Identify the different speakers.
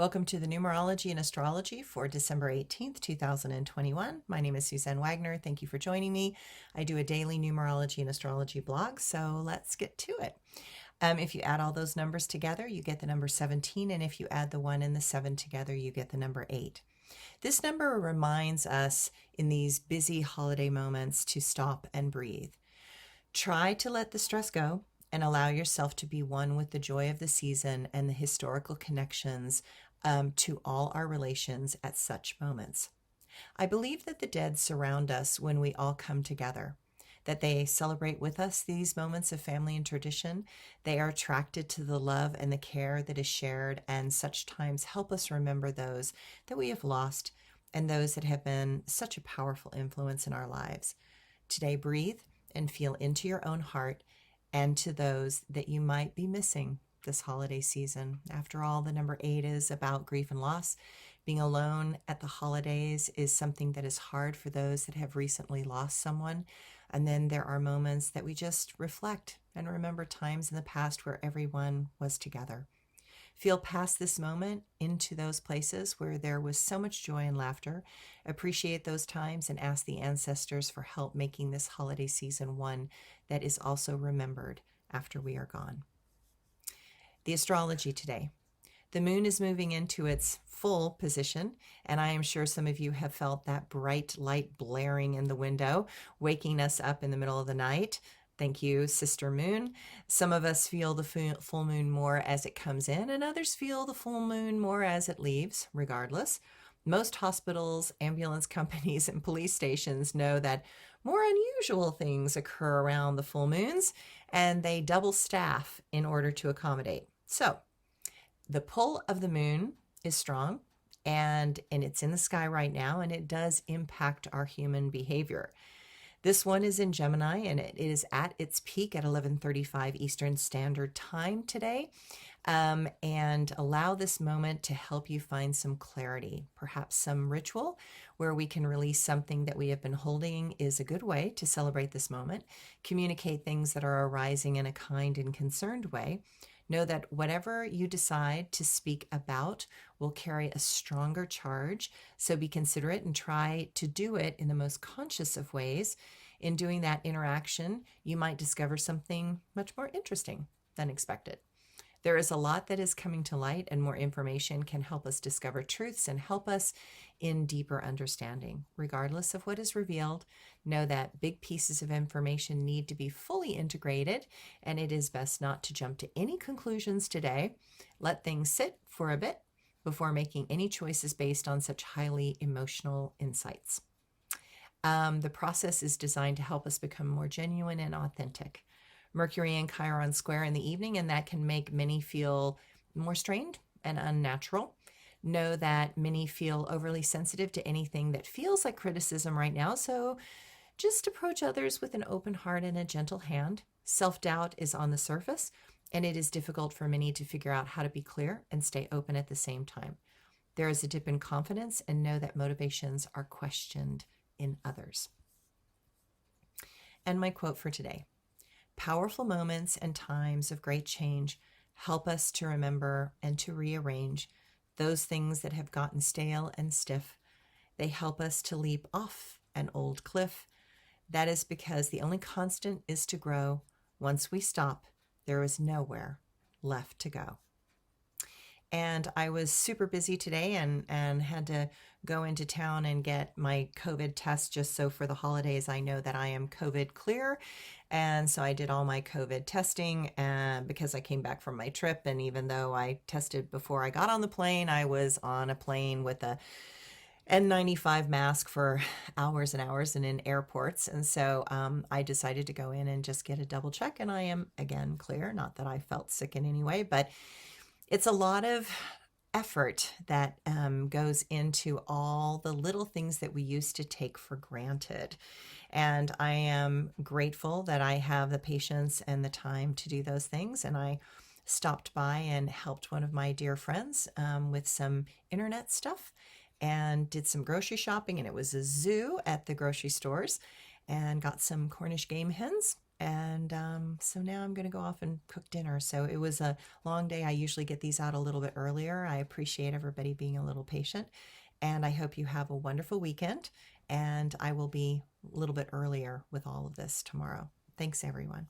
Speaker 1: Welcome to the Numerology and Astrology for December 18th, 2021. My name is Suzanne Wagner. Thank you for joining me. I do a daily numerology and astrology blog, so let's get to it. If you add all those numbers together, you get the number 17, and if you add the 1 and the 7 together, you get the number 8. This number reminds us in these busy holiday moments to stop and breathe. Try to let the stress go and allow yourself to be one with the joy of the season and the historical connections to all our relations at such moments. I believe that the dead surround us when we all come together, that they celebrate with us these moments of family and tradition. They are attracted to the love and the care that is shared, and such times help us remember those that we have lost and those that have been such a powerful influence in our lives. Today, breathe and feel into your own heart and to those that you might be missing this holiday season. After all, the number 8 is about grief and loss. Being alone at the holidays is something that is hard for those that have recently lost someone. And then there are moments that we just reflect and remember times in the past where everyone was together. Feel past this moment into those places where there was so much joy and laughter. Appreciate those times and ask the ancestors for help making this holiday season one that is also remembered after we are gone. The astrology today. The moon is moving into its full position, and I am sure some of you have felt that bright light blaring in the window, waking us up in the middle of the night. Thank you, Sister Moon. Some of us feel the full moon more as it comes in, and others feel the full moon more as it leaves, regardless. Most hospitals, ambulance companies, and police stations know that more unusual things occur around the full moons, and they double staff in order to accommodate. So, the pull of the moon is strong, and it's in the sky right now, and it does impact our human behavior. This one is in Gemini, and it is at its peak at 11:35 Eastern Standard Time today. And allow this moment to help you find some clarity. Perhaps some ritual where we can release something that we have been holding is a good way to celebrate this moment. Communicate things that are arising in a kind and concerned way. Know that whatever you decide to speak about will carry a stronger charge, so be considerate and try to do it in the most conscious of ways. In doing that interaction, you might discover something much more interesting than expected. There is a lot that is coming to light, and more information can help us discover truths and help us in deeper understanding. Regardless of what is revealed, know that big pieces of information need to be fully integrated, and it is best not to jump to any conclusions today. Let things sit for a bit before making any choices based on such highly emotional insights. The process is designed to help us become more genuine and authentic. Mercury and Chiron square in the evening, and that can make many feel more strained and unnatural. Know that many feel overly sensitive to anything that feels like criticism right now, so just approach others with an open heart and a gentle hand. Self-doubt is on the surface, and it is difficult for many to figure out how to be clear and stay open at the same time. There is a dip in confidence, and know that motivations are questioned in others. And my quote for today. Powerful moments and times of great change help us to remember and to rearrange those things that have gotten stale and stiff. They help us to leap off an old cliff. That is because the only constant is to grow. Once we stop, there is nowhere left to go. And I was super busy today and had to go into town and get my COVID test just so for the holidays I know that I am COVID clear. And so I did all my COVID testing because I came back from my trip. And even though I tested before I got on the plane, I was on a plane with a N95 mask for hours and hours and in airports. And so I decided to go in and just get a double check. And I am, again, clear. Not that I felt sick in any way, but it's a lot of effort that goes into all the little things that we used to take for granted. And I am grateful that I have the patience and the time to do those things. And I stopped by and helped one of my dear friends with some internet stuff and did some grocery shopping. And it was a zoo at the grocery stores, and got some Cornish game hens And so now I'm going to go off and cook dinner. So it was a long day. I usually get these out a little bit earlier. I appreciate everybody being a little patient. And I hope you have a wonderful weekend. And I will be a little bit earlier with all of this tomorrow. Thanks, everyone.